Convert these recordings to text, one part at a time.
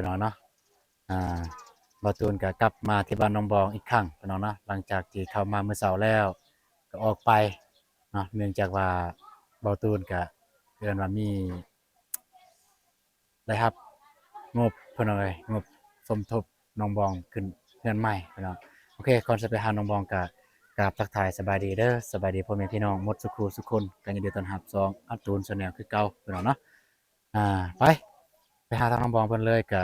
พี่น้องเนาะอ่าบ่าวตูนก็กลับมาที่บ้านน้องบองอีกครั้งพี่น้องเนาะหลังจากที่เข้ามาเมื่อเช้าแล้วก็ออกไปเนาะเนื่องจากว่าบ่าวตูนก็เอิ้นว่ามีได้รับงบเพิ่นว่าไงงบสมทบน้องบองขึ้นเรือนใหม่พี่น้องโอเคก่อนจะไปหาน้องบองก็กราบทักทายสบายดีเด้อสบายดีพ่อแม่พี่น้องหมดสุขุสุขคนก็ยินดีต้อนรับอัตูน Channel คือเก่าพี่น้องเนาะอ่าไปหาทางน้องบองเพิ่นเลยก็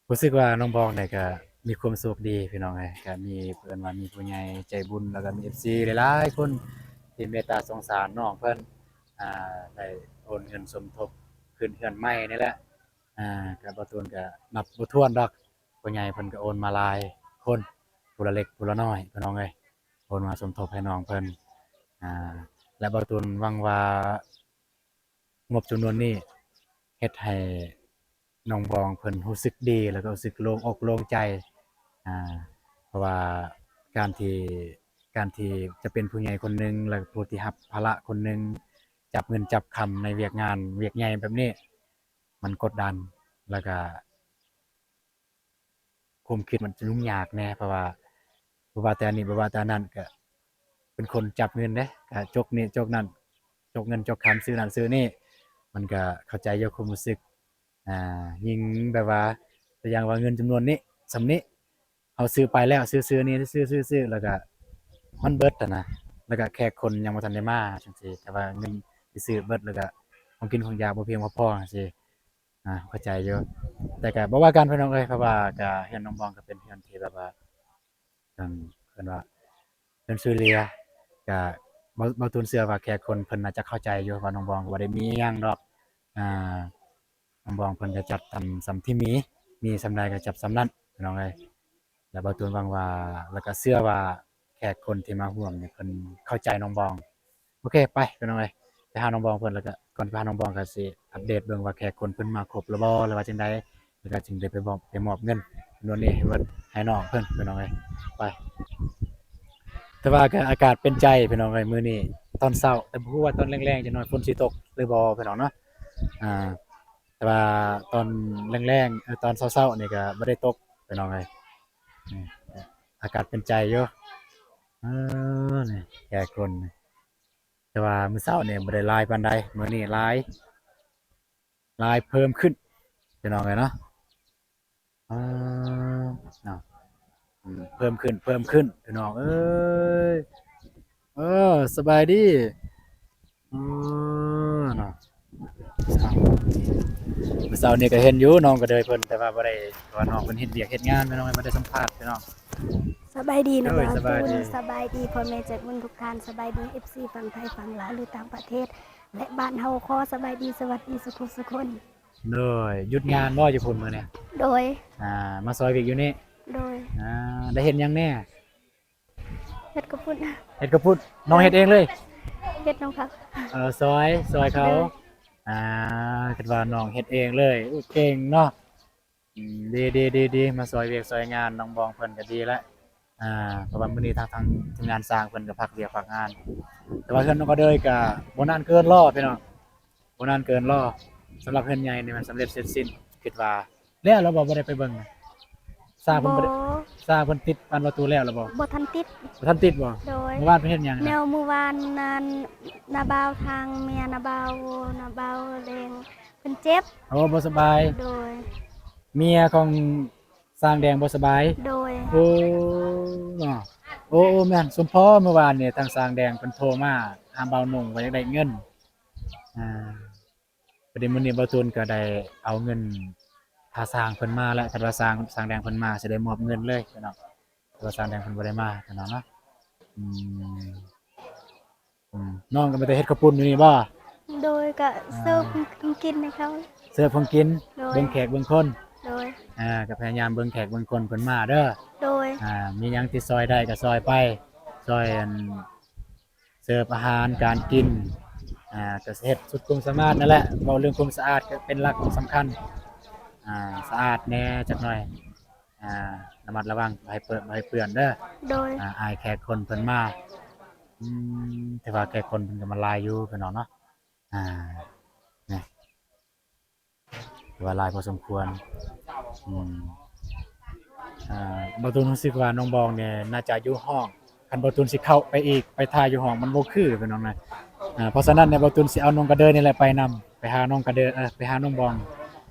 รู้สึกว่าน้องบองเนี่ยก็มีความสุขดีพี่น้องเอ้ยก็มีเพิ่นว่ามีผู้ใหญ่ใจบุญแล้วก็มี FC หลายๆคนที่เมตตาสงสารน้องเพิ่นได้โอนเงินสมทบขึ้นเรือนใหม่นี่แหละก็บ่ตูนก็นับบ่ถ้วนดอกผู้ใหญ่เพิ่นก็โอนมาหลายคนผู้ละเล็กผู้ละน้อยพี่น้องเอ้ยโอนมาสมทบให้น้องเพิ่นอ่าและบ่ตูนหวังว่างบจำนวนนี้เฮ็ดให้น้องบองเพิ่นรู้สึกดีแล้วก็รู้สึกโล่งอกโล่งใจอ่าเพราะว่าการที่การที่จะเป็นผู้ใหญ่คนหนึ่งแล้วก็ผู้ที่รับภาระคนหนึ่งจับเงินจับคำในเวียกงานเวียกใหญ่แบบนี้มันกดดันแล้วก็ความคิดมันจะยุ่งยากแน่เพราะว่าแต่อันนี้บ่ว่าแต่อันนั้นก็เป็นคนจับเงินเด้ก็จกนี่จกนั่นจกเงินจกคำซื้อนั่นซื้อนี่มันก็เข้าใจอยู่ความรู้สึกยิ่งแบบว่าตัวอย่างว่าเงินจำนวนนี้ส่ำนี้เอาซื้อไปแล้วซื้อๆนี่ซื้อๆๆแล้วก็มันเบิดอะนะแล้วก็แขกคนยังบ่ทันได้มาจังซี่แต่ว่าเงินที่ซื้อเบิดแล้วก็ของกินของอยากบ่เพียงบ่พอจังซี่เข้าใจอยู่แต่ก็บ่ว่ากันพี่น้องเอ้ยเพราะว่าก็เรือนน้องบองก็เป็นเรือนที่แบบว่าจั่งเพิ่นว่าเพิ่นช่วยเหลือก็บ่ตูนเชื่อว่าแขกคนเพิ่นน่าจะเข้าใจอยู่ว่าน้องบองก็บ่ได้มีหยังดอกอ่า น้องบองเพิ่นก็จัดสำที่มีสำใดก็จับสำนั้นพี่น้องเอ้ยแล้วบ่ตูนหวังว่าแล้วก็เชื่อว่าแขกคนที่มาร่วมเนี่ยเพิ่นเข้าใจน้องบองโอเคไปพี่น้องเอ้ยไปหาน้องบองเพิ่นแล้วก็ก่อนไปหาน้องบองก็สิอัปเดตเบิ่งว่าแขกคนเพิ่นมาครบแล้วบ่หรือว่าจังใดแล้วก็จึงได้ไปมอบเงินจำนวนนี้ให้เพิ่นให้น้องเพิ่นพี่น้องเอ้ยไปแต่ว่าก็อากาศเป็นใจพี่น้องเอ้ยมื้อนี้ตอนเช้าแต่บ่ฮู้ว่าตอนแลงๆจักหน่อยฝนสิตกหรือบ่พี่น้องเนาะอ่า แต่ว่าตอนแรงๆตอนเช้าๆนี่ก็บ่ได้ตกพี่น้องเอ้ยนี่อากาศเป็นใจอยู่เอนี่แก่คนแต่ว่ามื้อเช้านี่บ่ได้หลายปานใดมื้อนี้หลายเพิ่มขึ้นพี่น้องเอ้ยเนาะเอเนาะเพิ่มขึ้นพี่น้องเอ้ยเอสบายดีเอเนาะ มื้อเช้านี้ก็เห็นอยู่น้องก็เดยเพิ่นแต่ว่าบ่ได้ว่าน้องเพิ่นเฮ็ดเวียกเฮ็ดงานพี่น้องบ่ได้สัมภาษณ์พี่น้องสบายดีนะโดยบ่าวตูนสบายดีสบายดีพ่อแม่ใจบุญทุกท่านสบายดี FC ฝั่งไทยฝั่งลาวหรือต่างประเทศและบ้านเฮาขอสบายดีสวัสดีสุขสุขคนโดยหยุดงานบ่อยู่พุ่นมื้อนี้โดยมาซอยเวียกอยู่นี่โดยอ่าได้เฮ็ดหยังแหน่เฮ็ดกระปุ่นเฮ็ดข้าวปุ้นน้องเฮ็ดเองเลยเฮ็ดน้องครับซอยเขาโดยอ่าคิดว่าน้องเฮ็ดเองเลยอู้เก่งเนาะดีๆๆๆมาซอยเวียกซอยงานน้องบองเพิ่นก็ดีแล้วเพราะว่ามื้อนี้ทางทีมงานสร้างเพิ่นก็พักเวียกพักงานแต่ว่าเพิ่นก็เด้ยก็บ่นานเกินรอพี่น้อง บ่นานเกินรอสำหรับเรือนใหญ่นี่มันสำเร็จเสร็จสิ้นคิดว่าแล้วเราบ่ได้ไปเบิ่งสร้างเพิ่นบ่บ่ได้สร้างเพิ่นติดอันประตูแล้วบ่บ่ทันติดบ่ทันติดบ่โดยเมื่อวานเพิ่นเฮ็ดหยังแนน่ะวเมื่อวานนั้นนาบ่าวทางเมียนาบ่าวแรงเพิ่นเจ็บโอ้บ่สบายโดยเมียของสร้างแดงบ่สบายโดยโอ้เนาะโอ้แม่นสมพรเมื่อวานเนี่ยทางสร้างแดงเพิ่นโทรมาหาเบาหนุ่มว่าอยากได้เงินอ่าพอดีมื้อนี้บ่าวตูนก็ได้เอาเงินถ้าสร้างเพิ่นมาแล้วถ้าว่าสร้างแดงเพิ่นมาสิได้มอบเงินเลยพี่น้อง ตัวสร้างแดงเพิ่นบ่ได้มาพี่น้องเนาะอืมน้องก็ไปแต่เฮ็ดข้าวปุ้นอยู่นี่บ่โดยก็อ่เสิร์ฟากินให้เขาเสิร์ฟของกินโดยเบิ่งแขกเบิ่งคนโดยก็พยายามเบิ่งแขกเบิ่งคนเพิ่นมาเด้อโดยมีหยังที่ซอยได้ก็ซอยไปซอยอันเสิร์ฟอาหารการกินก็เฮ็ดสุดความสามารถนั่นแหละเว้าเรื่องความสะอาดก็เป็นหลักสำคัญสะอาดแหน่จักหน่อยอ่าระมัดระวังบ่ให้เปื้อนเด้อโดยอายแขกคนเพิ่นมาแต่ว่าแขกคนเพิ่นก็มาหลายอยู่พี่น้องเนาะอ่านี่ ถือว่าหลายพอสมควรอืมบ่ตูนรู้สึกว่าน้องบองเนี่ยน่าจะอยู่ห้องคันบ่ตูนสิเข้าไปอีกไปถ่ายอยู่ห้องมันบ่คือพี่น้องนะเพราะฉะนั้นเนี่ยบ่ตูนสิเอาน้องกระเดอนี่แหละไปนำไปหาน้องกระเดอไปหาน้องบอง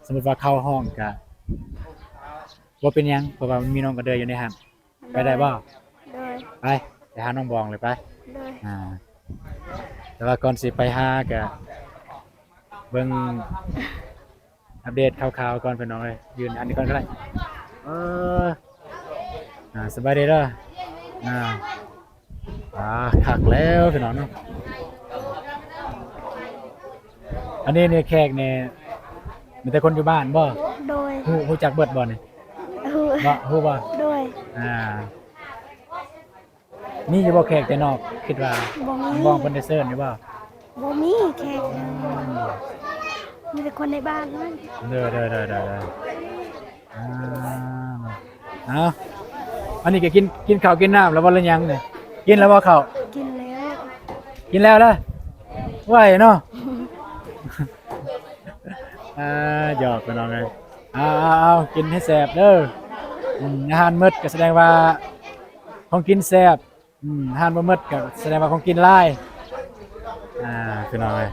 สมมุติว่าเข้าห้องก็บ่เป็นหยังเพราะว่ามันมีน้องกระเดออยู่ในหั้นไปได้บ่ โดย ไปหาน้องบองเลยไป โดย แต่ว่าก่อนสิไปหาก็เบิ่งอัปเดตข่าวๆก่อนพี่น้องเอ้ยยืนอันนี้ก่อนก็ได้เออสบายดีเด้ออ่าคักแล้วพี่น้องเนาะอันนี้เนี่ยแขกเนี่ยมีแต่คนอยู่บ้านบ่ โดย ฮู้จักเบิดบ่นี่ ฮู้ บ่ฮู้บ่ โดย นี่อยู่บ่แขกแต่นอกคิดว่า บ่มี บ้องเพิ่นได้เซิร์นอยู่บ่ บ่มีแขกมีแต่คนในบ้านนั่น เด้อเอาอันนี้ก็กินข้าวกินน้ำแล้วบ่ละยังเนี่ยกินแล้วบ่ข้าว กินแล้ว กินแล้วล่ะไหวเนาะ หยอกกันน้องเลยเอากินให้แซ่บเด้ออาหารมื้อก็แสดงว่าของกินแซ่บอาหารบ่มื้อก็แสดงว่าของกินหลายคือน้องเลย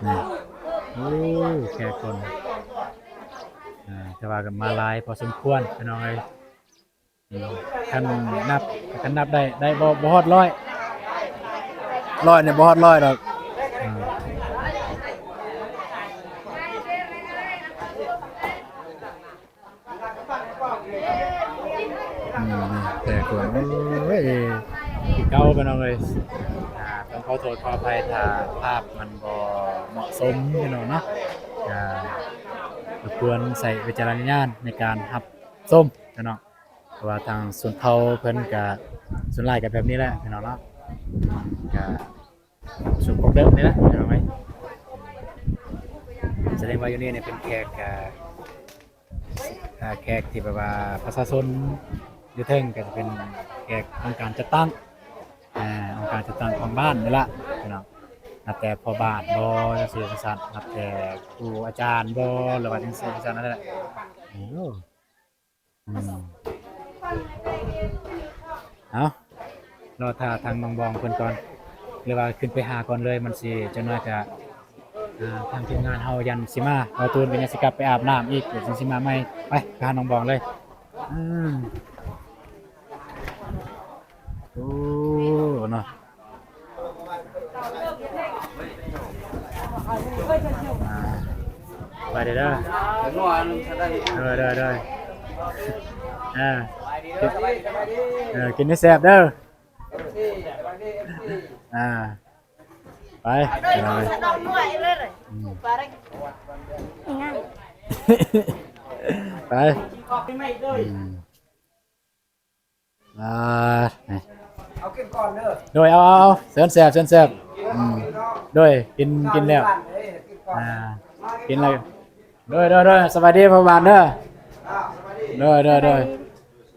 นี่โอ้แค่คนแต่ว่าก็มาหลายพอสมควรพี่น้องเอ้ยคันนับได้บ่ฮอด100เนี่ยบ่ฮอด100ดอกแต่คนโอ้ยที่เก่าพี่น้องเอ้ยต้องขอโทษขออภัยถ้าภาพมันบ่เหมาะสมพี่น้องเนาะควรใส่วิจารณญาณในการรับชมพี่น้องเพราะว่าทางส่วนเผาเพิ่นก็ส่วนหลายก็แบบนี้แหละพี่น้องเนาะก็สุขของเดิมนี่แหละพี่น้องเอ้ยแสดงว่าอยู่นี่เนี่ยเป็นแขกแขกที่แบบว่าประชาชนอยู่เทิงก็จะเป็นแขกองค์การจัดตั้งองค์การจัดตั้งของบ้านนี่แหละพี่น้องนับแต่พ่อบ้านบ่จังซี่จังซั่นนับแต่ครูอาจารย์บ่หรือว่าจังซี่จังซั่นนั่นแหละโอ้เอารอท่าทางน้องบองเพิ่นก่อนหรือว่าขึ้นไปหาก่อนเลยมันสิจังน้อยก็ทางทีมงานเฮายันสิมาเอาตูนเป็นยังสิกลับไปอาบน้ำอีกเดี๋ยวสิมาใหม่ไปหาน้องบองเลยโอ้เนาะไปเด้อเด้อกินให้แซ่บเด้อไปง่ายไปเอากินก่อนเด้อ โดยเอาเสิร์นแซ่บโดยกินแล้วกินเลยโดยสวัสดีพ่อบ้านเด้อโดย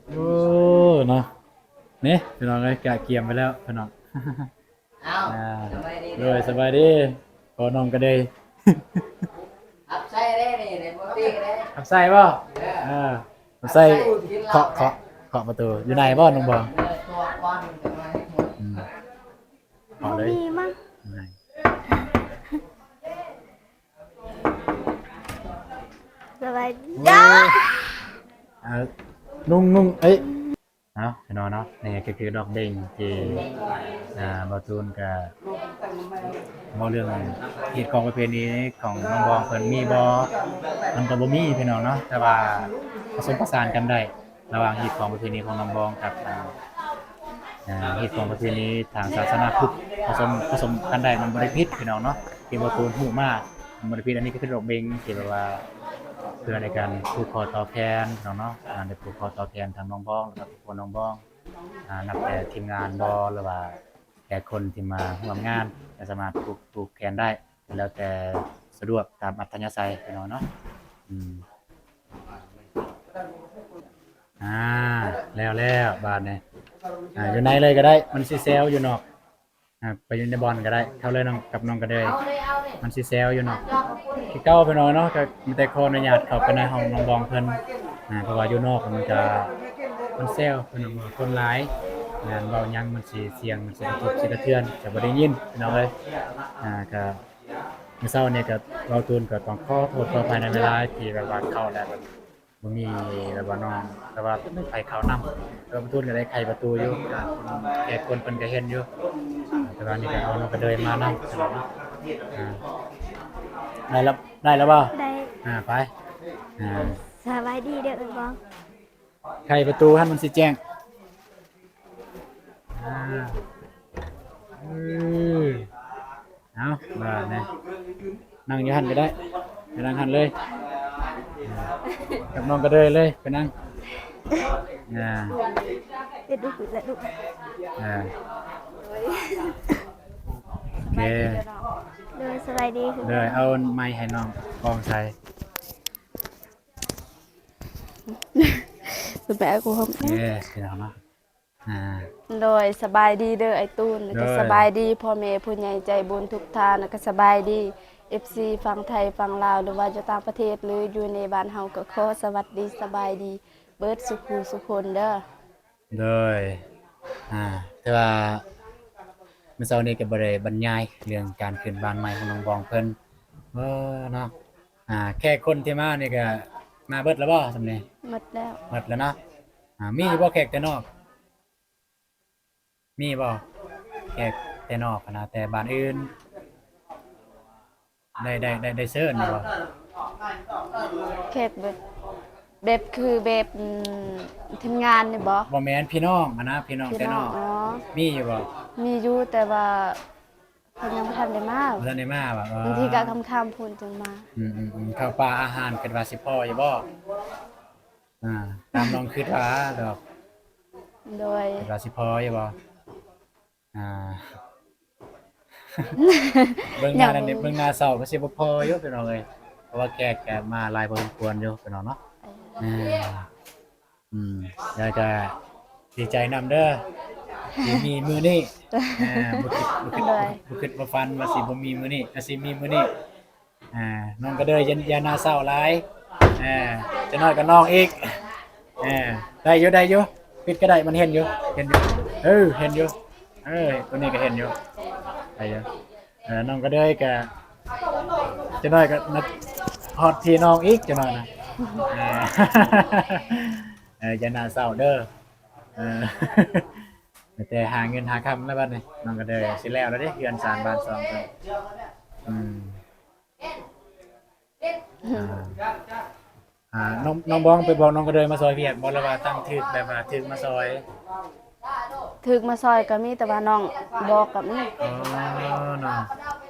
โอ้เนาะนี่พี่น้องเลยแกะเกียมไปแล้วพี่น้องโดยสบายดีพอน้องก็ได้ อับไส้ได้นี่ในบ่ตีได้ ขับไส้ป่ะขับไส้เคาะประตูอยู่ไหนบ่น้องบอง ตัวก้อนจะมาให้หมด เอาเลย มีมั้ง สบายดี นุ่งเอ้ยเอาพี่น้องเนาะนี่ก็คือดอกเด้งที่บอตูนกับบ่เรื่องเหตุของประเพณีของน้องบองเพิ่นมีบ่มันก็บ่มีพี่น้องเนาะแต่ว่าผสมผสานกันได้ระหว่างเหตุของประเพณีของน้องบองกับเหตุของประเพณีทางศาสนาพุทธผสมกันได้มันบ่ได้ผิดพี่น้องเนาะที่บอตูนฮู้มามันบ่ได้ผิดอันนี้ก็คือดอกเด้งที่แบบว่าเพื่อในการผูกคอต่อแทนน้องเนาะได้ผูกคอต่อแทนทางน้องบ้องแล้วก็คนน้องบ้องนับแต่ทีมงานบอหรือว่าแขกคนที่มาร่วมงานจะสามารถผูกแขนได้แล้วแต่สะดวกตามอัธยาศัยพี่น้องเนาะแล้วบาทเนี่ยอยู่ในเลยก็ได้มันสิเซลอยู่นอกไปอยู่ในบอลก็ได้เข้าเลยน้องกับน้องก็ได้มันสิเซลอยู่นอก ที่เก้าไปหน่อยเนาะก็มีแต่ขออนุญาตเข้าไปในห้องน้องบองเพิ่นเพราะว่าอยู่นอกมันจะมันแซวเพิ่นว่าคนหลายงานเว้าหยังมันสิเสียงมันสิกระทบสิกระเทือนจะบ่ได้ยินพี่น้องเอ้ยก็มื้อเช้านี่ก็เว้าตูนก็ต้องขอโทษขออภัยในเวลาที่แบบว่าเข้าแล้วแบบบ่มีแบบว่าน้องแต่ว่าไม่ไปเข้านำก็ตูนก็ได้ไขประตูอยู่แขกคนเพิ่นก็เห็นอยู่แต่ว่านี่ก็เอาน้องก็เดินมานำตลอดเนาะได้แล้วเปล่า ได้ ไปอ่า สบายดีเด้อเอิ้นบ่ ไขประตูให้มันสิแจ้งเออเอาบ้านะนั่งอยู่หันก็ได้ไปนั่งหันเลยกับน้องก็เลยไปนั่งอ่า เด็ดดุและดุ โอเค เด้อสบายดีคือ เลยเอาไม้ให้น้องกองใส่ สบายกูครับ เย้พี่น้องเนาะโดยสบายดีเด้อไอ้ตูนแล้วก็สบายดีพ่อแม่ผู้ใหญ่ใจบุญทุกท่านแล้วก็สบายดี FC ฝั่งไทยฝั่งลาวหรือว่าอยู่ต่างประเทศหรืออยู่ในบ้านเฮาก็ขอสวัสดีสบายดีเบิดสุขสุคนเด้อ เลยแต่ว่าเมื่อเช้านี้ก็บ่ได้บรรยายเรื่องการขึ้นบ้านใหม่ของน้องบองเพิ่นเนาะแค่คนที่มานี่ก็มาเบิดแล้วบ่ซำนี้ หมดแล้ว หมดแล้วเนาะมีบ่แขกแต่นอกมีบ่แขกแต่นอกนะแต่บ้านอื่นได้เชิญบ่ แขกแบบคือแบบทีมงานนี่บ่ บ่แม่นพี่น้องนะพี่น้อง พี่ แต่ น้ น อ อง ก อ๋อ มีอยู่บ่ มีอยู่แต่ว่าเพิ่นยังบ่ทันได้มา บ่ทันได้มาบ่ บางทีก็ค่ำๆพุ่นจึงมา ข้าวปลาอาหารคิดว่าสิพออยู่บ่ตามน้องคิดว่าดอก โดย คิดว่าสิพออยู่บ่เบิ่งหน้านั่นนี่เบิ่งหน้าเศร้าก็สิบ่พออยู่พี่น้องเอ้ยเพราะว่าแขกก็มาหลายพอสมควรอยู่พี่น้องเนาะแล้วก็ดีใจนำเด้อที่มีมื้อนี้บ่คิดบ่ฝันว่าสิบ่มีมื้อนี้ก็สิมีมื้อนี้น้องก็เด้ออย่าหน้าเศร้าหลายจะน้อยก็น้องอีกได้อยู่ปิดก็ได้มันเห็นอยู่เห็นอยู่ตัวนี้ก็เห็นอยู่ได้อยู่น้องก็เด้อก็จะน้อยก็ฮอดที่น้องอีกจะน้อยนะอย่าหน้าเศร้าเด้อแต่หาเงินหาคำแล้วบัดนี้น้องก็เด้อสิแล้วเด้เฮือนสารบ้าน2เพิ่นน้องบ้องไปบอกน้องก็เดินมาซอยเวียดบอกแล้วว่าตั้งถึกแบบว่าถึกมาซอย ถึกมาซอยก็มีแต่ว่าน้องบอกกับนี่ น้อง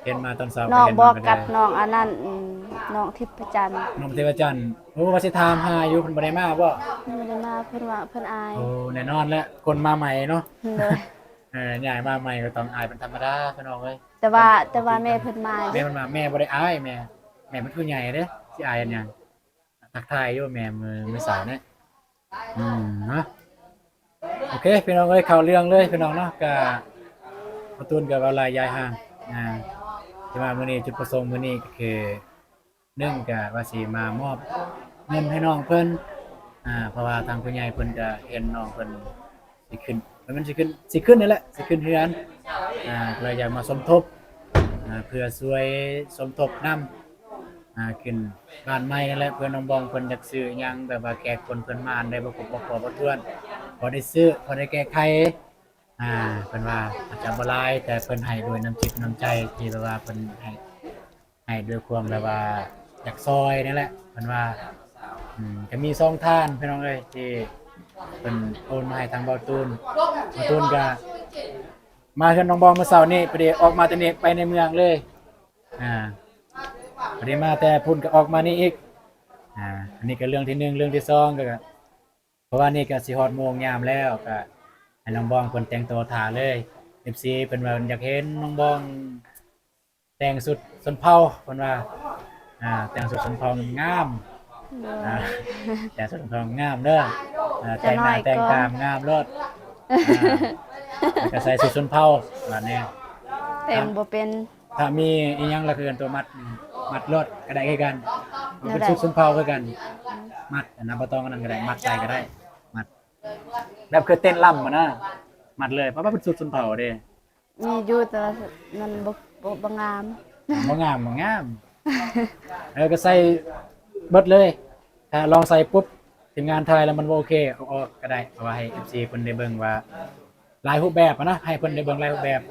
เห็นมาตอนเช้า น้อง เห็น บ มา อกกับน้องอันนั้นน้องทิพย์จันทร์ น้องเทวจันทร์โอ้ว่าสิถามหาอยู่เพิ่นบ่ได้มาบ่ ไม่ได้มาเพิ่นว่าเพิ่นอาย โอ้แน่นอนแล้วคนมาใหม่เนาะ เลย ใหญ่มาใหม่ก็ต้องอายเป็นธรรมดาพี่น้องเอ้ย แต่ว่าแม่เพิ่นมา แม่มันมาแม่บ่ได้อายแม่มันผู้ใหญ่เด้สิอายอันหยังทักทายอยู่แม่มื้อเสาร์เนี่ยเนาะโอเคพี่น้องเอ้ยเข้าเรื่องเลยพี่น้องเนาะก็ประตูนกับอะไรยายห่างที่มามื้อนี้จุดประสงค์มื้อนี้ก็คือ1ก็ว่าสิมามอบเงินให้น้องเพิ่นเพราะว่าทางผู้ใหญ่เพิ่นก็เห็นน้องเพิ่นสิขึ้นมันสิขึ้นนี่แหละสิขึ้นเฮือนก็เลยอยากมาสมทบเพื่อช่วยสมทบนำขึ้นบ้านใหม่นั่นแหละเพื่อนน้องบองเพิ่นอยากซื้อหยังแบบว่าแก้คนเพิ่นมาได้บ่ครบบ่พอบ่ถ้วนพอได้ซื้อพอได้แก้ไขเพิ่นว่าอาจจะบ่หลายแต่เพิ่นให้ด้วยน้ำจิตน้ำใจที่แบบว่าเพิ่นให้ด้วยความแบบว่าอยากซอยนั่นแหละเพิ่นว่าก็มี2ท่านพี่น้องเอ้ยที่เพิ่นโอนมาให้ทางบ่าวตูนก็มาเฮือนน้องบองเมื่อเช้านี้พอดีออกมาแต่นี่ไปในเมืองเลยพอดีมาแต่พุ่นก็ออกมานี่อีกอันนี้ก็เรื่องที่1เรื่องที่2ก็เพราะว่านี่ก็สิฮอดโมงยามแล้วก็ให้น้องบองเพิ่นแต่งตัวท่าเลย FC เพิ่นว่าอยากเห็นน้องบองแต่งสุดชนเผ่าเพิ่นว่าแต่งสุดชนเผ่างามแต่งสุดชนเผ่างามเด้อแต่งหน้าแต่งตามงามโลดแล้วก็ใส่สุดชนเผ่าว่าแน่ เต็มบ่เป็น ถ้ามีอีหยังละคือตัวมัด มัดรถก็ได้คือกันมันเป็นสุดสุนเผาคือกันมัดอันนั้นบ่ต้องอันนั้นก็ได้มัดใส่ก็ได้มัดแบบคือเต้นล่ำนะมัดเลยเพราะว่าเป็นสุดสุนเผาเด้ มีอยู่แต่ว่ามันบ่งาม บ่งามบ่งามก็ใส่เบิดเลยถ้าลองใส่ปุ๊บทีมงานไทยแล้วมันบ่โอเคเอาออกก็ได้เพราะว่าให้ FC เพิ่นได้เบิ่งว่าหลายรูปแบบนะให้เพิ่นได้เบิ่งหลายรูปแบบ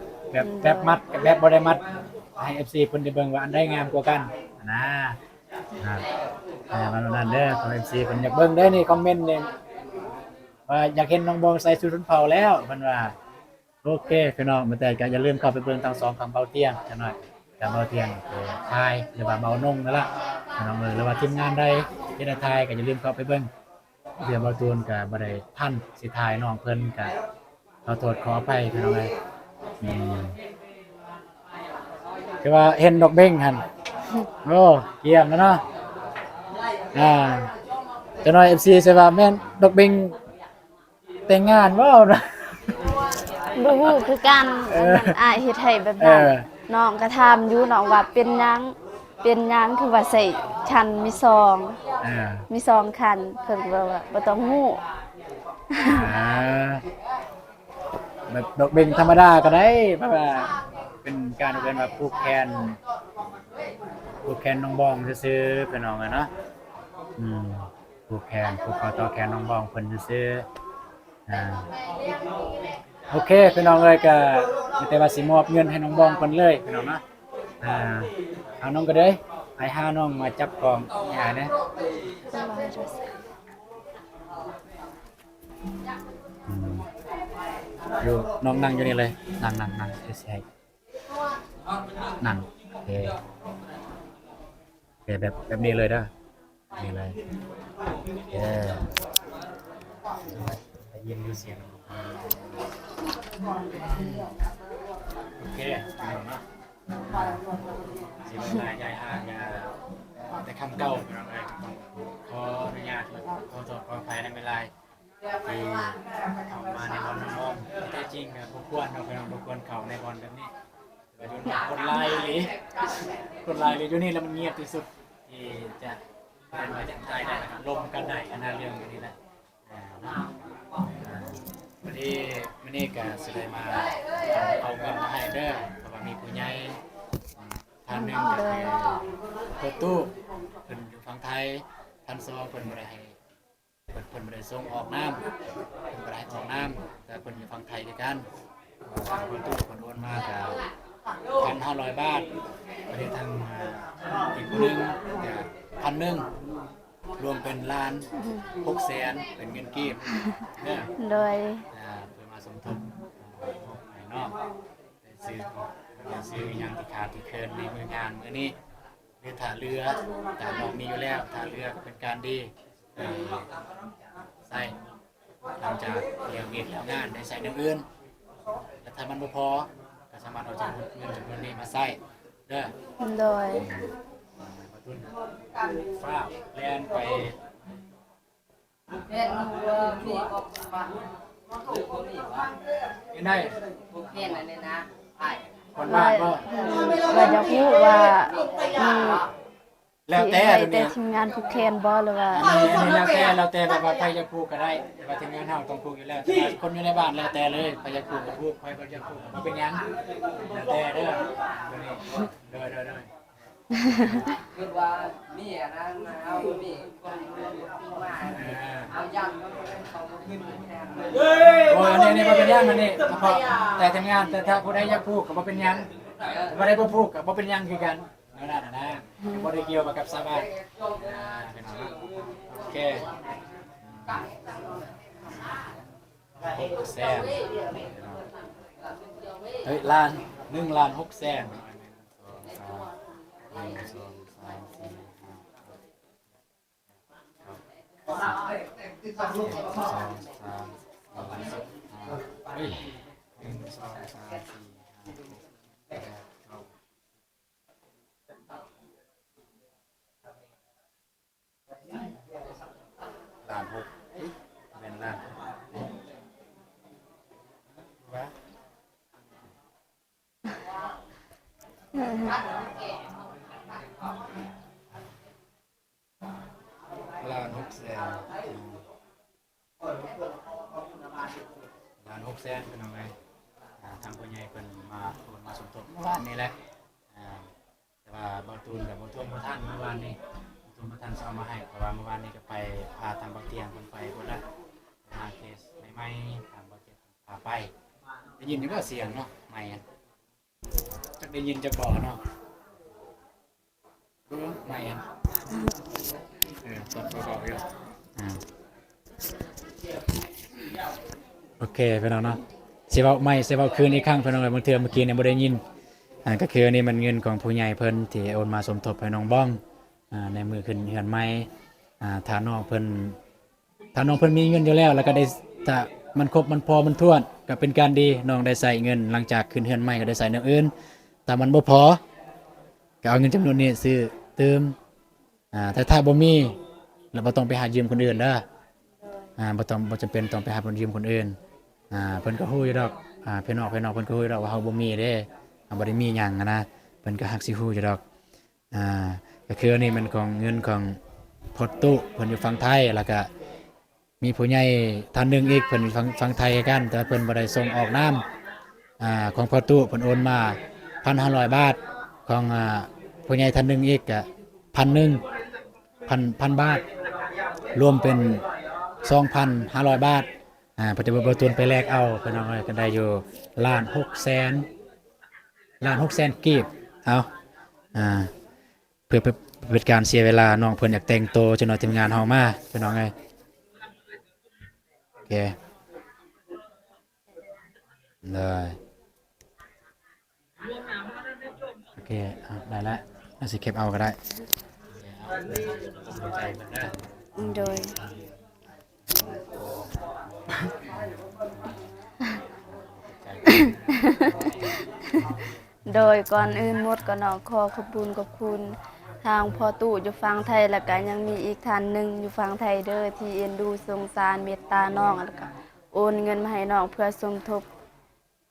มัดกับแบบบ่ได้มัดให้ FC เพิ่นได้เบิ่งว่าอันใดงามกว่ากันนะมันนั่นเด้อของ FC เพิ่นอยากเบิ่งได้นี่คอมเมนต์นี่ว่าอยากเห็นน้องบอมใส่ชุดชนเผ่าแล้วเพิ่นว่าโอเคพี่น้องมาแต่ก็อย่าลืมเข้าไปเบิ่งทั้งสองของเบาเตียงจังหน่อยแต่เบาเตียงทายหรือว่าเบานงนั่นล่ะพี่น้องหรือว่าทีมงานใดที่ได้ทายก็อย่าลืมเข้าไปเบิ่งเดี๋ยวเบาตูนก็บ่ได้ทันสิทายน้องเพิ่นก็ขอโทษขออภัยพี่น้องเอ้ยคือว่าเห็นดอกเบ้งหั่นโอ้เยี่ยมแล้วเนาะจังหน่อย FC ใช่ว่าแม่นดอกเบ้งแต่งงานบ่นะ บ่ฮู้คือกันอ้ายเฮ็ดให้แบบนั้นน้องก็ถามอยู่น้องว่าเป็นหยังคือว่าใส่คันมีซองมีซองคันเพิ่นก็ว่าบ่ต้องฮู้ แบบดอกเบ่งธรรมดาก็ได้เพราะว่าเป็นการเรียนแบบผูกแขนน้องบองซื่อๆพี่น้องอะเนาะผูกแขนผูกคอต่อแขนน้องบองเพิ่นซื่อโอเคพี่น้องเอ้ยก็มีแต่ว่าสิมอบเงินให้น้องบองเพิ่นเลยพี่น้องเนาะเอาน้องก็เด้ยให้หาน้องมาจับกองให้หานะอยู่น้องนั่งอยู่นี่เลยนั่งใช่นั่งโอเคแบบนี้เลยเด้อนี่เลยได้ยินอยู่เสียงโอเคเอาเนาะสิบลายยายห่างยาแต่คำเก่าขออนุญาตขอโทษขออภัยในเวลาที่เข้ามาในบอลน้องๆแท้จริงพวกควรเราไปลองพวกควรเข้าในบอลแบบนี้กดไลน์หรือกดไลน์หรืออยู่นี่แล้วมันเงียบที่สุดที่จะเป็นมาจากไทยได้นะครับลมกันได้อันนั้นเรื่องนี้แหละวันนี้ก็แสดงมาเอาเงินมาให้เด้อเพราะว่ามีผู้ใหญ่ท่านหนึ่งก็คือเปิดตู้เพิ่นอยู่ฝั่งไทยท่านสองเพิ่นบ่ได้ให้เพิ่นบ่ได้ส่งออกน้ำเพิ่นบ่ได้ให้ออกน้ำแต่เพิ่นอยู่ฝั่งไทยด้วยกันเปิดตู้เพิ่นโอนมาก็1,500 บาทประเทศทางอีกคนนึงก็1,000รวมเป็น1,600,000เป็นเงินกีบเนี่ยโดยเพื่อมาสมทบให้น้องได้ซื้อหยังที่ขาดที่เคินในมืองานมื้อนี้เรือท่าเรือแต่น้องมีอยู่แล้วท่าเรือก็เป็นการดีใส่หลังจากเรียนเวียนแล้วงานได้ใส่อย่างอื่นแต่ถ้ามันบ่พอก็สามารถเอาจากเงินจำนวนนี้มาใส่เด้อโดยมาตุ้นฟ้าแล่นไปเฮ็ดมีบ่ฟังยังได้ พวกเฮ็ดอันนี้นะอ้าย คนบ้านบ่ว่าจะพูดว่ามี แล้วแต่ แต่ทีมงานผูกแขนบ่หรือว่าอันนี้แล้วแต่แบบว่าใครจะผูกก็ได้แต่ว่าทีมงานเฮาต้องผูกอยู่แล้วแต่คนอยู่ในบ้านแล้วแต่เลยใครจะผูกก็ผูกใครบ่จะผูกบ่เป็นหยังแล้วแต่เด้อเด้อคือว่ามีอันนั้นเอามีคนมาเอายันเขาขึ้นแทนโอ้อันนี้บ่เป็นหยังอันนี้เฉพาะแต่ทีมงานแต่ถ้าผู้ใดอยากผูกก็บ่เป็นหยังบ่ได้บ่ผูกก็บ่เป็นหยังคือกันนั่นนะบ่ได้เกี่ยวกับชาวบ้านโอเค600,000เฮ้ยล้าน1,600,000ล้านหกเป็นล้านวะ 600,000พี่น้องเอ้ยทางผู้ใหญ่เพิ่นมาโอนมาสมทบเมื่อวานนี้แหละแต่ว่าบ่ตูนกับบ่ทวงบ่ทันเมื่อวานนี้บ่ทวงบ่ทันสิเอามาให้เพราะว่าเมื่อวานนี้ก็ไปพาทางบ่เตียงเพิ่นไปพุ่นละหาเคสใหม่ๆทางบ่เจ็บพาไปได้ยินอยู่บ่เสียงเนาะใหม่จักได้ยินจักบ่เนาะใหม่ตอนเบาๆอยู่โอเคพี่น้องเนาะสิเว้าใหม่สิเว้าคืนอีกครั้งพี่น้องเอ้ยบางเทื่อเมื่อกี้เนี่ยบ่ได้ยินก็คือนี่มันเงินของผู้ใหญ่เพิ่นที่โอนมาสมทบให้น้องบ้องในมือขึ้นเฮือนใหม่ถ้าน้องเพิ่นมีเงินอยู่แล้วแล้วก็ได้ถ้ามันครบมันพอมันถ้วนก็เป็นการดีน้องได้ใส่เงินหลังจากขึ้นเฮือนใหม่ก็ได้ใส่แนวอื่นแต่มันบ่พอก็เอาเงินจำนวนนี้ซื้อเติมถ้าบ่มีแล้วบ่ต้องไปหายืมคนอื่นเด้อบ่จำเป็นต้องไปหาคนยืมคนอื่นเพิ่นก็ฮู้อยู่ดอกพี่น้องเพิ่นก็ฮู้อยู่ดอกว่าเฮาบ่มีเด้บ่ได้มีหยังนะเพิ่นก็ฮักสิฮู้อยู่ดอกก็คืออันนี้มันของเงินของพอตุเพิ่นอยู่ฝั่งไทยแล้วก็มีผู้ใหญ่ท่านหนึงอีกเพิ่นอยู่ฝั่งไทยกันแต่เพิ่นบ่ได้ส่งออกนามของพอตุเพิ่นโอนมา 1,500 บาทของผู้ใหญ่ท่านหนึงอีกก็1,000 บาทรวมเป็น 2,500 บาทปัจจุบันตูนไปแลกเอาพี่น้องก็ได้อยู่1,600,000กีบเอาเพื่อเป็นการเสียเวลาน้องเพิ่นอยากแต่งโตวจนหน่อยทีมงานเฮามาพี่น้องโอเคเลยโอเคได้แล้วน่าสิเก็บเอาก็ได้ใจมันได้ โดย โดยก่อนอื่นหมดก็น้องขอขอบคุณทางพ่อตู่อยู่ฝั่งไทยแล้วก็ยังมีอีกท่านหนึ่งอยู่ฝั่งไทยเด้อที่เอ็นดูสงสารเมตตาน้องแล้วก็โอนเงินมาให้น้องเพื่อสมทบ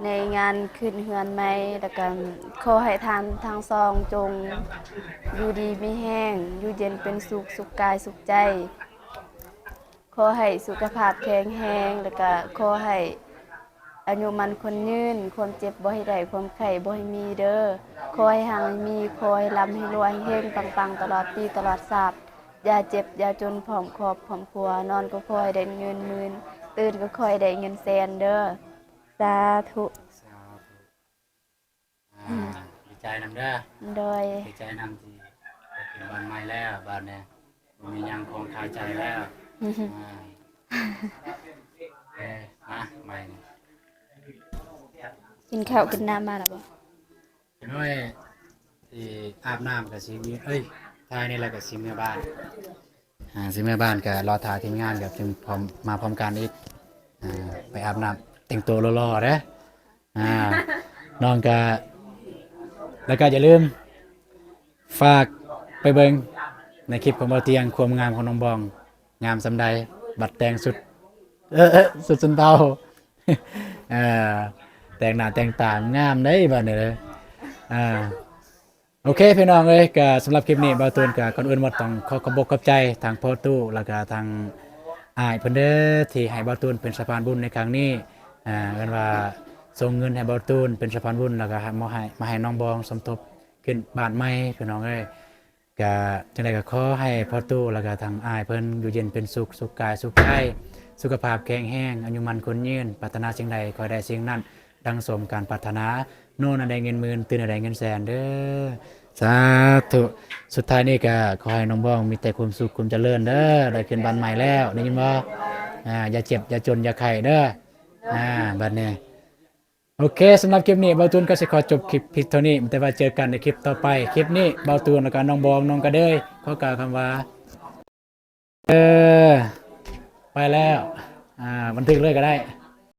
ในงานขึ้นเฮือนใหม่แล้วก็ขอให้ทานทางซองจงอยู่ดีมีแห้งอยู่เย็นเป็นสุขสุขกายสุขใจขอให้สุขภาพแข็งแรงแล้วก็ขอให้อายุมันคนยืนความเจ็บบ่ให้ได้ความไข้บ่ให้มีเด้อขอให้ห่างให้มีขอให้ร่ำให้รวยให้เฮงปังๆตลอดปีตลอดชาติอย่าเจ็บอย่าจนผอมครอบผอมครัวนอนก็ขอให้ได้เงินหมื่นตื่นก็ขอให้ได้เงินแสนเด้อสาธุ ดีใจนำเด้อ โดย ดีใจนำที่ได้เป็นบ้านใหม่แล้วบ้านเนี่ยมีหยังคงคาใจแล้วใหม่ กินข้าวกินน้ำมาแล้วบ่ น้อยที่อาบน้ำกับซีมีทายนี่แหละกับซีเมื่อบ้านซีเมื่อบ้านกับรอถ่ายทีมงานกับจึงพร้อมมาพร้อมกันอีกไปอาบน้ำแต่งตัวรอๆเด้น้องก็แล้วก็อย่าลืมฝากไปเบิ่งในคลิปของเบาเตียงความงามของน้องบองงามสำใดบัดแต่งสุดสุดจนเตาแต่งหน้าแต่งตางามได้บัดนี้เลยโอเคพี่น้องเลยก็สำหรับคลิปนี้บ่าวตูนก็ก่อนอื่นหมดต้องขอขอบคุณขอบใจทางพ่อตู้แล้วก็ทางอ้ายเพิ่นเด้อที่ให้บ่าวตูนเป็นสะพานบุญในครั้งนี้กันว่าส่งเงินให้บ่าวตูนเป็นสะพานบุญแล้วก็มาให้น้องบองสมทบขึ้นบ้านใหม่พี่น้องเอ้ยก็จังได๋ก็ขอให้พ่อตู้แล้วก็ทางอ้ายเพิ่นอยู่เย็นเป็นสุขสุขกายสุขใจสุขภาพแข็งแรงอายุมันคนยืนปรารถนาสิ่งใดขอให้ได้สิ่งนั้นดังสมการปรารถนาโน่นได้เงินหมื่นตื่นได้เงินแสนเด้อสาธุสุดท้ายนี้ก็ขอให้น้องบ้องมีแต่ความสุขความเจริญเด้อได้ขึ้นบ้านใหม่แล้วได้ยินบ่อย่าเจ็บอย่าจนอย่าไข้เด้อบัดนี้โอเคสำหรับคลิปนี้เบาตูนก็สิขอจบคลิปเพียงเท่านี้แต่ว่าเจอกันในคลิปต่อไปคลิปนี้เบาตูนแล้วก็น้องบองน้องกระเดยขอกล่าวคำว่าไปแล้วบันทึกเลยก็ได้